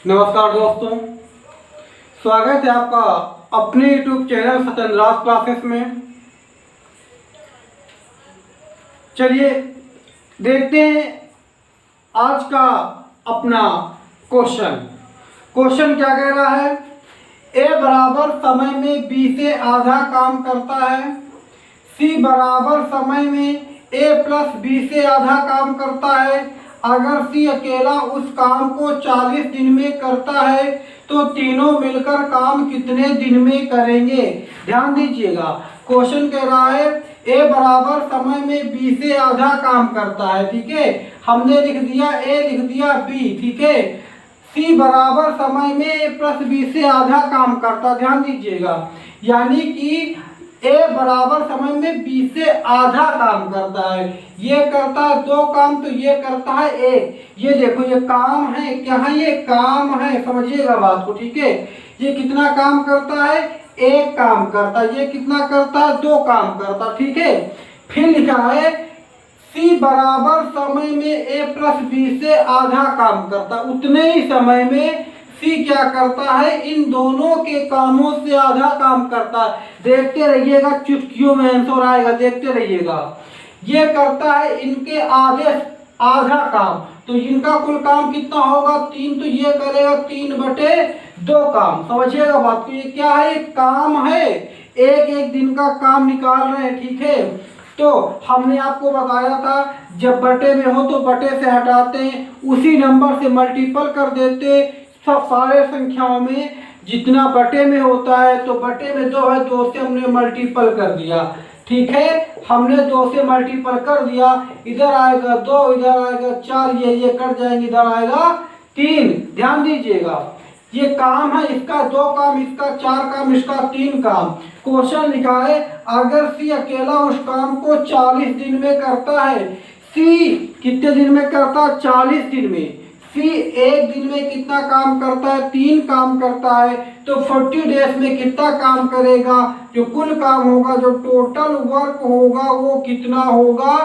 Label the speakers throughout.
Speaker 1: नमस्कार दोस्तों, स्वागत है आपका अपने YouTube चैनल सत्येंद्रास क्लासेस में। चलिए देखते हैं आज का अपना क्वेश्चन क्या कह रहा है। ए बराबर समय में बी से आधा काम करता है, सी बराबर समय में ए प्लस बी से आधा काम करता है। अगर सी अकेला उस काम को 40 दिन में करता है तो तीनों मिलकर काम कितने दिन में करेंगे। ध्यान दीजिएगा, क्वेश्चन कह रहा है ए बराबर समय में बी से आधा काम करता है। ठीक है, हमने लिख दिया ए, लिख दिया बी। ठीक है, सी बराबर समय में ए प्लस बी से आधा काम करता। ध्यान दीजिएगा, यानी कि ए बराबर समय में बी से आधा काम करता है। ये करता है 2 काम तो ये करता है 1। ये देखो, ये काम है, क्या है, ये काम है। समझिएगा बात को। ठीक है, ये कितना काम करता है, 1 काम करता है। ये कितना करता है, 2 काम करता। ठीक है, फिर लिखा है सी बराबर समय में ए प्लस बी से आधा काम करता। उतने ही समय में सी क्या करता है, इन दोनों के कामों से आधा काम करता है। देखते रहिएगा, चुटकियों में आंसर आएगा, देखते रहिएगा। ये करता है इनके आधा काम, तो इनका कुल काम कितना होगा, 3। तो ये करेगा 3/2 काम। समझिएगा बात को, ये क्या है, एक काम है, एक दिन का काम निकाल रहे हैं। ठीक है, तो हमने आपको बताया था जब बटे में हो तो बटे से हटाते हैं, उसी नंबर से मल्टीपल कर देते। सब सारे संख्याओं में जितना बटे में होता है तो बटे में 2 है, 2 से हमने मल्टीपल कर दिया। ठीक है, हमने 2 से मल्टीपल कर दिया। इधर आएगा 2, इधर आएगा 4, ये कट जाएंगे, इधर आएगा 3। ध्यान दीजिएगा, ये काम है, इसका 2 काम, इसका 4 काम, इसका 3 काम। क्वेश्चन लिखा है अगर सी अकेला उस काम को 40 दिन में करता है। सी कितने दिन में करता है, 40 दिन में। सी एक दिन में कितना काम करता है, 3 काम करता है। तो 40 डेज में कितना काम करेगा, जो कुल काम होगा, जो टोटल वर्क होगा वो कितना होगा,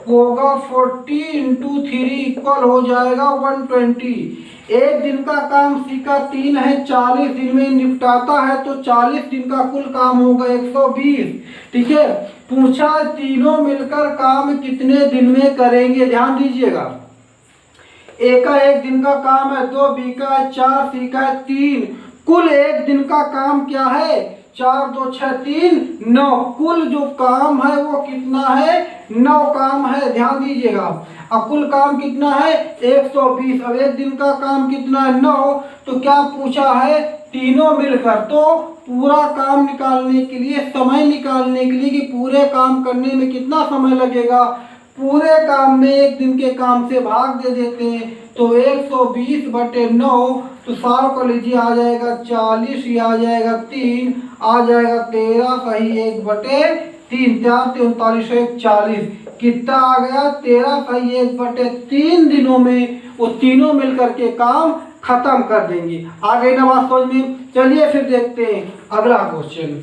Speaker 1: वो होगा 40 × 3 इक्वल हो जाएगा 120। एक दिन का काम सी का 3 है, 40 दिन में निपटाता है, तो 40 दिन का कुल काम होगा 120। ठीक है, पूछा तीनों मिलकर काम कितने दिन में करेंगे। ध्यान दीजिएगा, ए का 1 दिन का काम है, 2 बी का है, 4 सी का है, 3। कुल एक दिन का काम क्या है, 4 2 6 3 9। कुल जो काम है वो कितना है, 9 काम है। ध्यान दीजिएगा, अब कुल काम कितना है, 120। अब एक दिन का काम कितना है, 9। तो क्या पूछा है, तीनों मिलकर। तो पूरा काम निकालने के लिए, समय निकालने के लिए कि पूरे काम करने में कितना समय लगेगा, पूरे काम में एक दिन के काम से भाग दे देते हैं। तो 120/9, तो सार को लीजिए, आ जाएगा 40, ये आ जाएगा 3, आ जाएगा 13, सही 1/3। 39 1 40, कितना आ गया, 13 सही 1/3 दिनों में वो तीनों मिलकर के काम खत्म कर देंगे। आ गई ना बात समझ में। चलिए फिर देखते हैं अगला क्वेश्चन।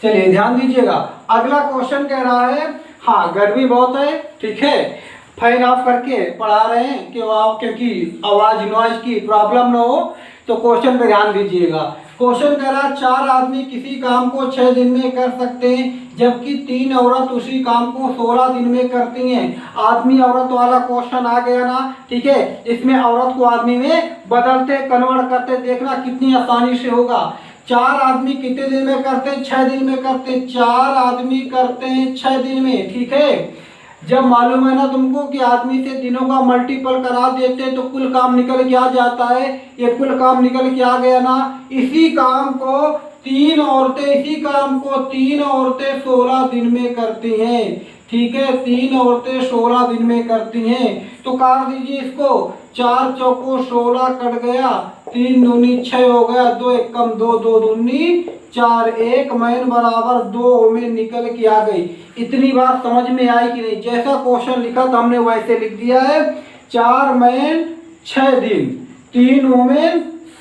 Speaker 1: चलिए ध्यान दीजिएगा, अगला क्वेश्चन कह रहा है, हाँ गर्मी बहुत है। ठीक है, फैन ऑफ करके पढ़ा रहे हैं क्योंकि आवाज नॉइज की प्रॉब्लम ना हो। तो क्वेश्चन पे ध्यान दीजिएगा। क्वेश्चन कह रहा है 4 आदमी किसी काम को 6 दिन में कर सकते हैं, जबकि 3 औरत उसी काम को 16 दिन में करती हैं। आदमी औरत वाला क्वेश्चन आ गया ना। ठीक है, इसमें औरत को आदमी में बदलते, कन्वर्ट करते, देखना कितनी आसानी से होगा। 4 आदमी कितने दिन में करते हैं, 6 दिन में करते हैं। 4 आदमी करते हैं 6 दिन में। ठीक है, जब मालूम है ना तुमको कि आदमी से दिनों का मल्टीपल करा देते हैं तो कुल काम निकल के आ जाता है। ये कुल काम निकल के आ गया ना। इसी काम को 3 औरतें 16 दिन में करती हैं। ठीक है, 3 औरतें 16 दिन में करती हैं। तो काट दीजिए इसको, 4 चौको 16 कट गया, 3 दूनी 6 हो गया, 2 1 कम 2, 2 दूनी 4, 1 मैन बराबर 2 में निकल के आ गई। इतनी बात समझ में आई कि नहीं। जैसा क्वेश्चन लिखा था हमने वैसे लिख दिया है। 4 मैन 6 दिन, 3 वोमेन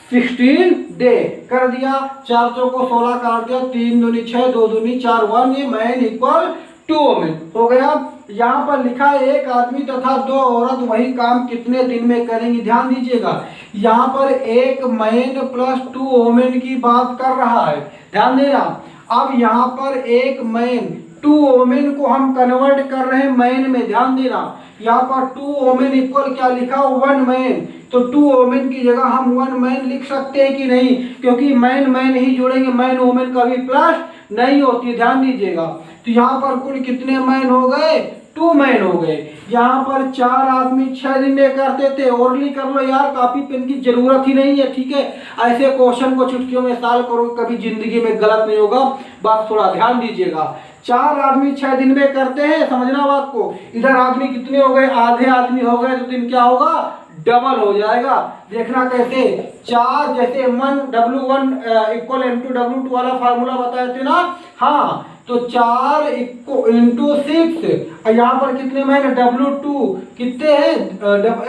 Speaker 1: 16 डे कर दिया। 4 चौको 16 काट दिया, 3 दूनी 6, 2 दूनी 4, 1 ये मैन इक्वल 2 वोमेन हो गया। यहाँ पर लिखा है एक आदमी तथा 2 औरत वही काम कितने दिन में करेंगी। ध्यान दीजिएगा, यहाँ पर एक मैन प्लस 2 वोमेन की बात कर रहा है, ध्यान देना। अब यहाँ पर एक मैन 2 वोमेन को हम कन्वर्ट कर रहे हैं मैन में, ध्यान देना। यहाँ पर 2 वोमेन इक्वल क्या लिखा, 1 मैन। तो 2 वोमेन की जगह हम 1 मैन लिख सकते हैं कि नहीं, क्योंकि मैन मैन ही जोड़ेंगे, मैन वोमेन कभी प्लस नहीं होती, ध्यान दीजिएगा। तो यहाँ पर कुल कितने मैन हो गए, 2 मैन हो गए। यहाँ पर 4 आदमी 6 दिन में करते थे, ओरली कर लो यार, कॉपी पेन की जरूरत ही नहीं है, ठीक है। ऐसे क्वेश्चन को चुटकियों में सॉल्व करो, कभी जिंदगी में गलत नहीं होगा, बात थोड़ा ध्यान दीजिएगा। 4 आदमी 6 दिन में करते हैं, समझना बात को। इधर आदमी कितने हो गए, आधे आदमी हो गए, तो दिन क्या होगा, डबल हो जाएगा। देखना कैसे, 4 जैसे W1 इक्वल M2 W2 वाला फार्मूला बताए थे ना, हाँ। तो 4 इंटू 6, यहाँ पर कितने मैंने W2 कितने हैं,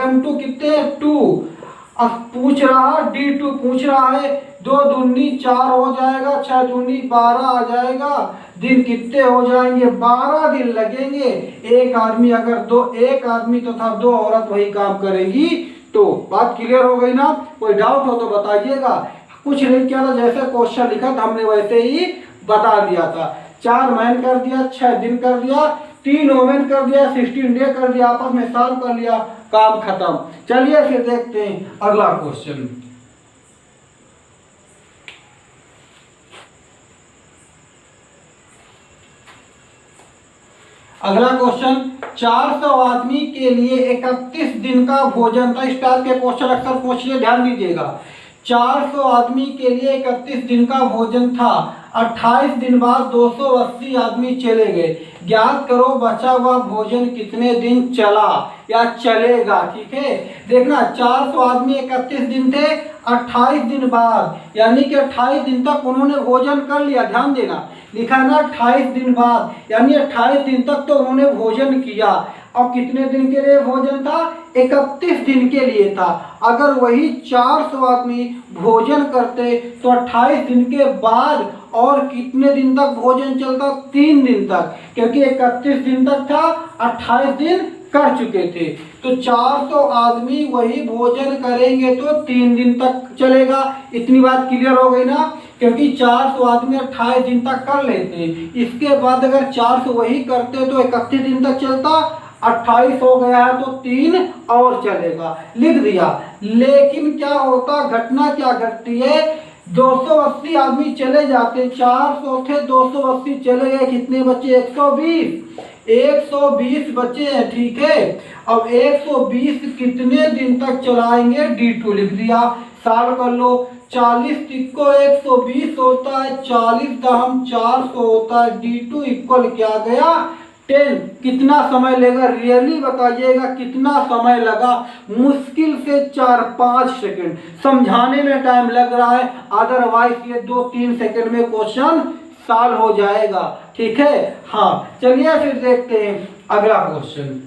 Speaker 1: M2 कितने हैं 2। अब पूछ रहा D2 पूछ रहा है, 2 दूनी 4 हो जाएगा, 6 दूनी 12 आ जाएगा। दिन कितने हो जाएंगे, 12 दिन लगेंगे। एक आदमी तथा 2 औरत वही काम करेगी। तो बात क्लियर हो गई ना, कोई डाउट हो तो बताइएगा। कुछ नहीं किया था, जैसे क्वेश्चन लिखा था हमने वैसे ही बता दिया था। 4 मैन कर दिया, 6 दिन कर दिया, 3 वोमेन कर दिया, 16 डे कर दिया, आपस में सॉल्व कर लिया, काम खत्म। चलिए फिर देखते हैं अगला क्वेश्चन। अगला क्वेश्चन, 400 आदमी के लिए 31 दिन का भोजन था। इस टाइप के क्वेश्चन अक्सर पूछिए, ध्यान दीजिएगा। 400 आदमी के लिए 31 दिन का भोजन था। 28 दिन बाद 280 आदमी चले गए। ज्ञात करो बचा हुआ भोजन कितने दिन चला या चलेगा। ठीक है, देखना 400 आदमी 31 दिन थे, 28 दिन बाद, यानी कि 28 दिन तक उन्होंने भोजन कर लिया। ध्यान देना, लिखा ना 28 दिन बाद, यानी 28 दिन तक तो उन्होंने भोजन किया। और कितने दिन के लिए भोजन था, 31 दिन के लिए था। अगर वही 400 आदमी भोजन करते तो 28 दिन के बाद और कितने दिन तक भोजन चलता, 3 दिन तक, क्योंकि 31 दिन तक था, 28 दिन कर चुके थे। तो 400 आदमी वही भोजन करेंगे तो 3 दिन तक चलेगा। इतनी बात क्लियर हो गई ना, क्योंकि 400 आदमी 28 दिन तक कर लेते, इसके बाद अगर 400 वही करते तो 31 दिन तक चलता, 28 हो गया है तो 3 और चलेगा, लिख दिया। लेकिन क्या होता, घटना क्या घटती है, 280 आदमी चले जाते, 400 थे 280 चले गए, कितने बचे, 120 बचे हैं। ठीक है, अब 120 कितने दिन तक चलाएंगे, D2 लिख दिया, सॉल्व कर लो। 40 को 120 होता है, 40 दहम 400 होता है, D2 इक्वल क्या गया, 10। कितना समय लेगा, रियली बताइएगा कितना समय लगा, मुश्किल से 4-5 सेकंड। समझाने में टाइम लग रहा है, अदरवाइज ये 2-3 सेकंड में क्वेश्चन सॉल्व हो जाएगा। ठीक है, हाँ चलिए फिर देखते हैं अगला क्वेश्चन।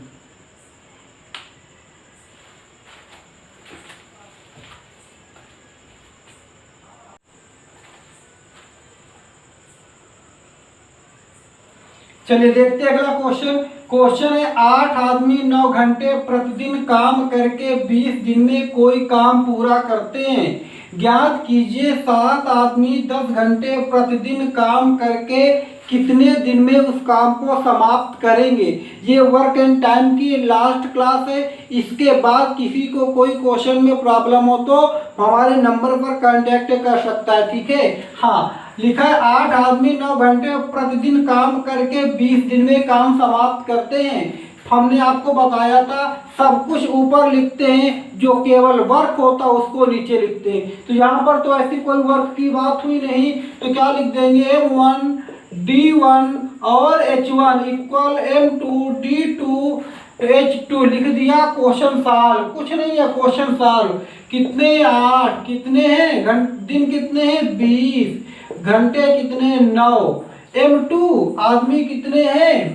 Speaker 1: चलिए देखते हैं अगला क्वेश्चन। क्वेश्चन है 8 आदमी 9 घंटे प्रतिदिन काम करके 20 दिन में कोई काम पूरा करते हैं। ज्ञात कीजिए 7 आदमी 10 घंटे प्रतिदिन काम करके कितने दिन में उस काम को समाप्त करेंगे। ये वर्क एंड टाइम की लास्ट क्लास है। इसके बाद किसी को कोई क्वेश्चन में प्रॉब्लम हो तो हमारे नंबर पर कांटेक्ट कर सकता है। ठीक है, हाँ लिखा है 8 आदमी 9 घंटे प्रतिदिन काम करके 20 दिन में काम समाप्त करते हैं। हमने आपको बताया था सब कुछ ऊपर लिखते हैं, जो केवल वर्क होता है उसको नीचे लिखते हैं। तो यहाँ पर तो ऐसी कोई वर्क की बात हुई नहीं, तो क्या लिख देंगे, M1 D1 और H1 equal M2 D2 H2 लिख दिया। क्वेश्चन सॉल्व, कुछ नहीं है, क्वेश्चन सॉल्व। कितने 8, कितने हैं दिन, कितने हैं 20, घंटे कितने 9, M2 आदमी कितने हैं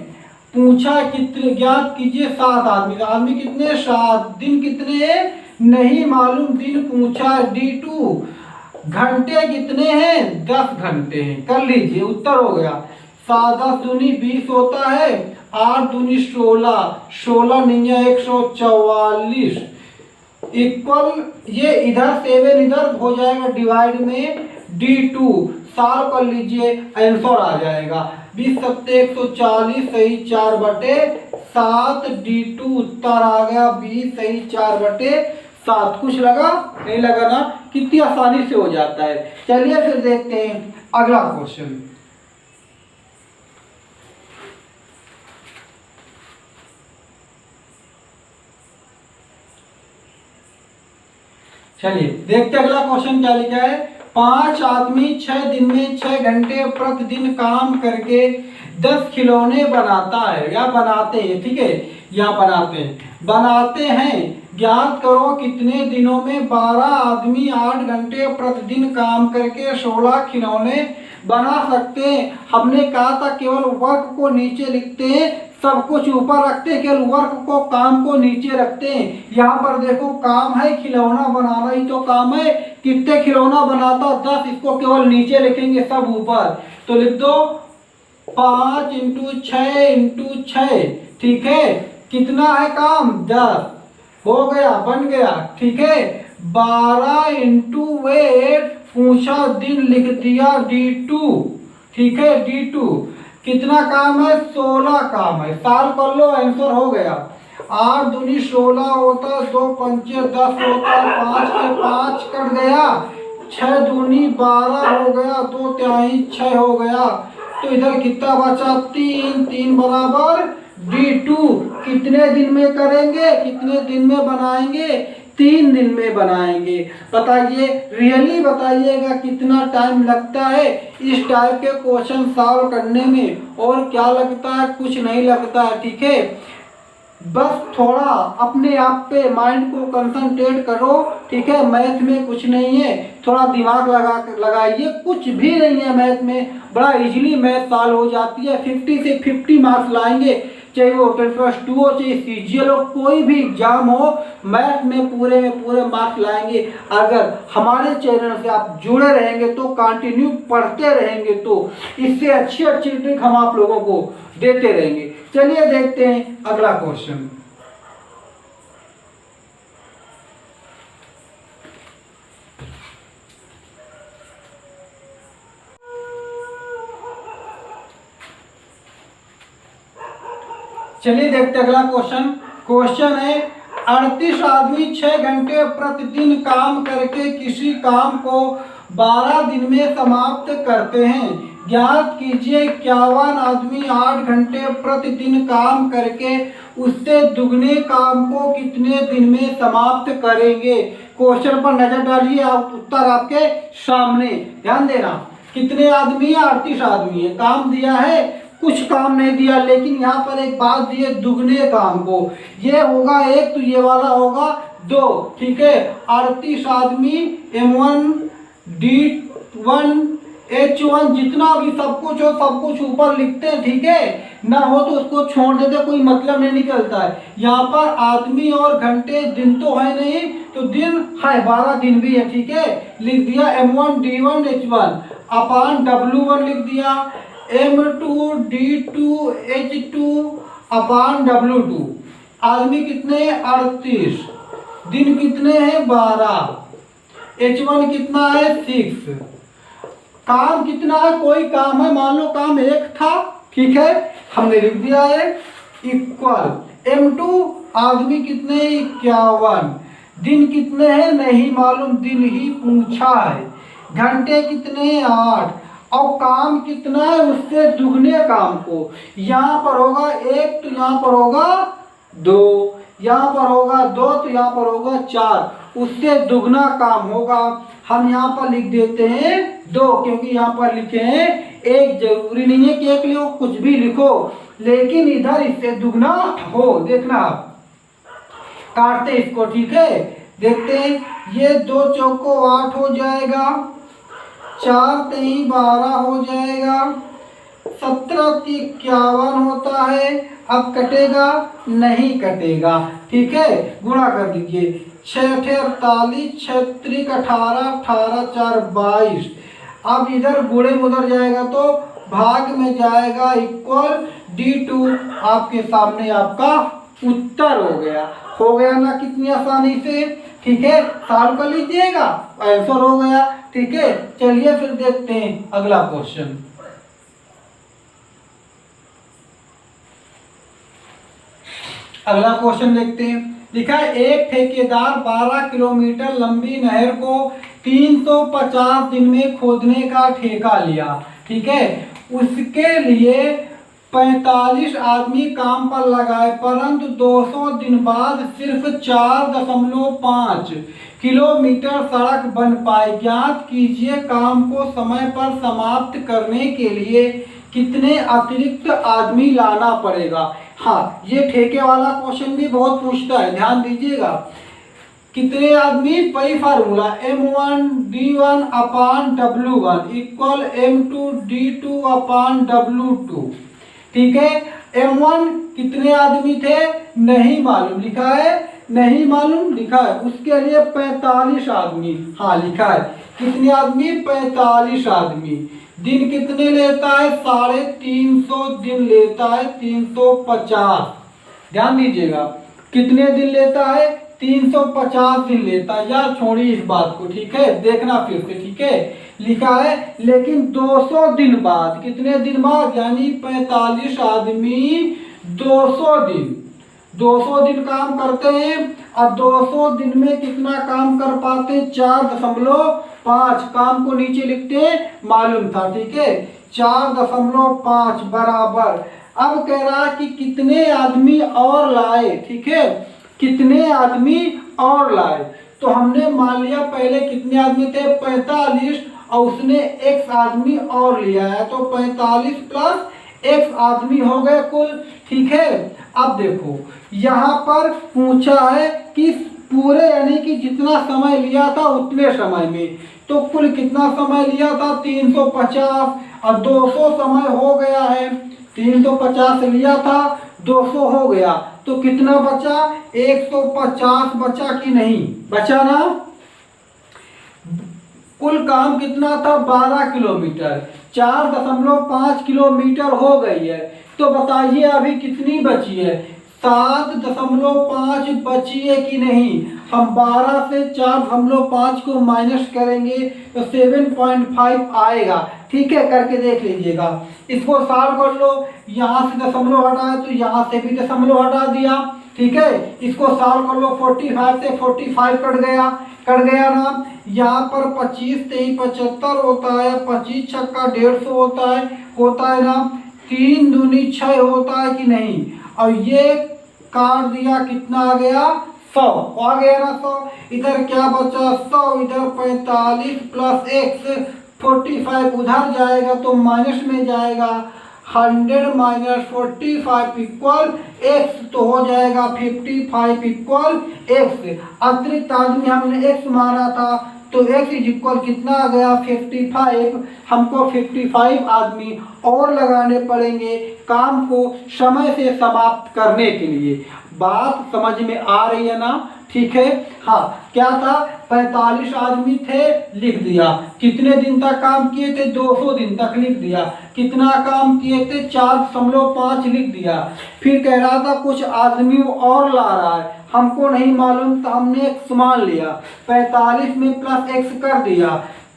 Speaker 1: पूछा, कितने ज्ञात कीजिए 7 आदमी, आदमी कितने 7, दिन कितने हैं नहीं मालूम दिन पूछा D2 घंटे कितने हैं 10 घंटे हैं। कर लीजिए उत्तर हो गया 7 10 दूनी 20 होता है, 8 दूनी 16, 16 नहीं है 144 इक्वल ये इधर 7 इधर हो जाएगा डिवाइड में D2 सॉल्व कर लीजिए आंसर आ जाएगा 20 सत्ते 140 सही 4/7 D2 उत्तर आ गया 20 सही 4/7। कुछ लगा नहीं लगा ना, कितनी आसानी से हो जाता है। चलिए फिर देखते हैं अगला क्वेश्चन। चलिए देखते अगला क्वेश्चन क्या लिखा है। 5 आदमी 6 दिन में 6 घंटे प्रतिदिन काम करके 10 खिलौने बनाता है या बनाते हैं, ठीक है, या बनाते हैं। ज्ञात करो कितने दिनों में 12 आदमी 8 घंटे प्रतिदिन काम करके 16 खिलौने बना सकते हैं। हमने कहा था केवल वर्क को नीचे लिखते हैं, सब कुछ ऊपर रखते हैं, केवल वर्क को काम को नीचे रखते हैं। यहाँ पर देखो काम है खिलौना बनाना ही तो काम है। कितने खिलौना बनाता 10, इसको केवल नीचे लिखेंगे सब ऊपर, तो लिख दो 5 × 6 × 6, ठीक है। कितना है काम 10 हो गया बन गया, ठीक है। 12 × 8 पूछा दिन लिख दिया D2, ठीक है D2। कितना काम है 16 काम है, साल कर लो आंसर हो गया। 8 दूनी 16 होता, 2 पंचे 10 होता, 5 से 5 कट गया, 6 दूनी 12 हो गया, 2 तिहाई 6 हो गया। तो इधर कितना बचा 3, 3 बराबर D2। कितने दिन में करेंगे, कितने दिन में बनाएंगे 3 दिन में बनाएंगे। बताइए रियली बताइएगा कितना टाइम लगता है इस टाइप के क्वेश्चन सॉल्व करने में, और क्या लगता है कुछ नहीं लगता है, ठीक है। बस थोड़ा अपने आप पे माइंड को कंसंट्रेट करो, ठीक है। मैथ में कुछ नहीं है, थोड़ा दिमाग लगाइए, कुछ भी नहीं है मैथ में, बड़ा इजीली मैथ सॉल्व हो जाती है। 50 से 50 मार्क्स लाएंगे, चाहे वो 10+2 हो, चाहे CGL हो, कोई भी एग्जाम हो, मैथ में पूरे मार्क्स लाएंगे। अगर हमारे चैनल से आप जुड़े रहेंगे तो कंटिन्यू पढ़ते रहेंगे तो इससे अच्छी ट्रिक हम आप लोगों को देते रहेंगे। चलिए देखते हैं अगला क्वेश्चन। चलिए देखते अगला क्वेश्चन। क्वेश्चन है 38 आदमी 6 घंटे प्रतिदिन काम करके किसी काम को 12 दिन में समाप्त करते हैं। ज्ञात कीजिए 51 आदमी 8 घंटे प्रतिदिन काम करके उससे दुगने काम को कितने दिन में समाप्त करेंगे। क्वेश्चन पर नजर डालिए, आप उत्तर आपके सामने। ध्यान देना कितने आदमी है 38 आदमी है, काम दिया है कुछ काम नहीं दिया, लेकिन यहाँ पर एक बात दी है दुगने काम को। ये होगा 1 तो ये वाला होगा 2, ठीक है। 38 आदमी M1 D1 H1 जितना भी सब कुछ हो सब कुछ ऊपर लिखते हैं, ठीक है। ना हो तो उसको छोड़ देते, कोई मतलब नहीं निकलता है। यहाँ पर आदमी और घंटे दिन तो है नहीं, तो दिन है 12 दिन भी है, ठीक है। लिख दिया M1 D1 H1 अपान W1 लिख दिया M2 D2 H2 अपान W2। आदमी कितने 38, दिन कितने हैं 12, H1 कितना है 6, काम कितना है कोई काम है, मान लो काम 1 था, ठीक है, हमने लिख दिया है इक्वल M2 आदमी कितने 51, दिन कितने हैं नहीं मालूम, दिन ही पूछा है, घंटे कितने 8 और काम कितना है उससे दुगने काम को। यहाँ पर होगा 1 तो यहाँ पर होगा 2, यहाँ पर होगा 2 तो यहाँ पर होगा 4, उससे दुगना काम होगा। हम यहाँ पर लिख देते हैं 2, क्योंकि यहाँ पर लिखे हैं 1, जरूरी नहीं है कि 1 लिखो, कुछ भी लिखो, लेकिन इधर इससे दुगना हो। देखना आप काटते इसको, ठीक है। देखते हैं ये 2 चौको 8 हो जाएगा, 4 तेई 12 हो जाएगा, 17 51 होता है। अब कटेगा नहीं कटेगा, ठीक है, गुणा कर दीजिए 6 48, 6 3 18, 18 4 22। अब इधर गुणे में उधर जाएगा तो भाग में जाएगा इक्वल D2। आपके सामने आपका उत्तर हो गया ना कितनी आसानी से। ठीक है, सॉल्व कर लीजिएगा, आंसर हो गया। ठीक है, चलिए फिर देखते हैं अगला क्वेश्चन। अगला क्वेश्चन देखते हैं। लिखा है एक ठेकेदार 12 किलोमीटर लंबी नहर को 350 दिन में खोदने का ठेका लिया। ठीक है, उसके लिए 45 आदमी काम पर लगाए, परंतु 200 दिन बाद सिर्फ 4.5 किलोमीटर सड़क बन पाई। ज्ञात कीजिए काम को समय पर समाप्त करने के लिए कितने अतिरिक्त आदमी लाना पड़ेगा। हाँ, ये ठेके वाला क्वेश्चन भी बहुत पूछता है, ध्यान दीजिएगा। कितने आदमी, वही फार्मूला M1 D1 अपान W1 इक्वल M2 D2 अपान W2। ठीक है, M1 कितने आदमी थे नहीं मालूम, लिखा है नहीं मालूम, लिखा है उसके लिए 45 आदमी। हाँ लिखा है कितने आदमी, 45 आदमी। दिन कितने लेता है, 350 दिन लेता है, 350। ध्यान दीजिएगा, कितने दिन लेता है, 350 दिन लेता है। या छोड़िए इस बात को, ठीक है, देखना फिर से। ठीक है, लिखा है लेकिन 200 दिन बाद, कितने दिन बाद, यानी 45 आदमी 200 दिन काम करते हैं। और 200 दिन में कितना काम कर पाते हैं, 4.5। काम को नीचे लिखते मालूम था। ठीक है, 4.5 बराबर। अब कह रहा है कि कितने आदमी और लाए। ठीक है, कितने आदमी और लाए, तो हमने मान लिया पहले कितने आदमी थे, 45, और उसने x आदमी और लिया है, तो 45 प्लस x आदमी हो गए कुल। ठीक है, अब देखो यहाँ पर पूछा है कि पूरे यानी कि जितना समय लिया था उतने समय में, तो कुल कितना समय लिया था, 350, और 200 समय हो गया है। 350 लिया था, 200 हो गया, तो कितना बचा, 150 बचा कि नहीं बचा ना। कुल काम कितना था, 12 किलोमीटर, 4.5 किलोमीटर हो गई है। तो बताइए अभी कितनी बची है, 7.5 बची है कि नहीं। हम 12 से 4.5 को माइनस करेंगे तो 7.5 आएगा। ठीक है, करके देख लीजिएगा। इसको सॉल्व कर लो, यहाँ से दशमलव हटाया तो यहाँ से भी दशमलव हटा दिया। ठीक है, इसको सॉल्व कर लो, 45 से 45 कट गया ना। यहाँ पर 25 3 75 होता है, 25 छक्का 150 होता है ना। 3 दूनी 6 होता है कि नहीं, और ये काट दिया, कितना आ गया, 100 आ गया ना। 100 इधर क्या बचा, 100 इधर 45 प्लस x 45 उधर जाएगा तो माइनस में जाएगा। 100 माइनस 45 इक्वल x, तो हो जाएगा 55 इक्वल x। अतिरिक्त आदमी हमने x माना था, तो x इज इक्वल कितना आ गया, 55। हमको 55 आदमी और लगाने पड़ेंगे काम को समय से समाप्त करने के लिए। बात समझ में आ रही है ना। ठीक है, हाँ क्या था, 45 आदमी थे, लिख दिया। कितने दिन तक काम किए थे, 200 दिन तक लिख दिया। कितना काम किए थे, 4.5 लिख दिया। फिर कह रहा था कुछ आदमी और ला रहा है, हमको नहीं मालूम, तो हमने x मान लिया, 45 में प्लस x कर दिया।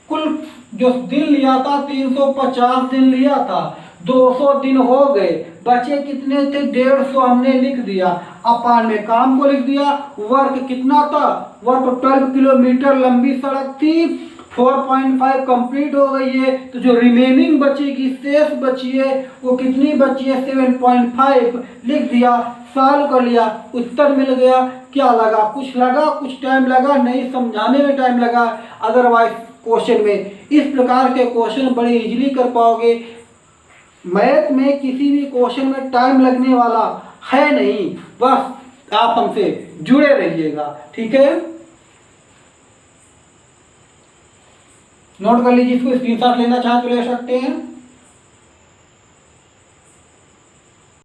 Speaker 1: कुल जो दिन लिया था 350 दिन लिया था, 200 दिन हो गए, बचे कितने थे, 150 हमने लिख दिया। अपान में काम को लिख दिया। वर्क कितना था, वर्क 12 किलोमीटर लंबी सड़क थी, 4.5 कंप्लीट हो गई है। तो जो रिमेनिंग बचेगी, शेष बची है, वो कितनी बची है, 7.5 लिख दिया। सॉल्व कर लिया, उत्तर मिल गया। क्या लगा, कुछ लगा, कुछ टाइम लगा नहीं, समझाने में टाइम लगा। अदरवाइज क्वेश्चन में इस प्रकार के क्वेश्चन बड़े इजीली कर पाओगे। मैथ में किसी भी क्वेश्चन में टाइम लगने वाला है नहीं, बस आप हमसे जुड़े रहिएगा। ठीक है, नोट कर लीजिए, इसको स्क्रीनशॉट लेना चाहे तो ले सकते हैं।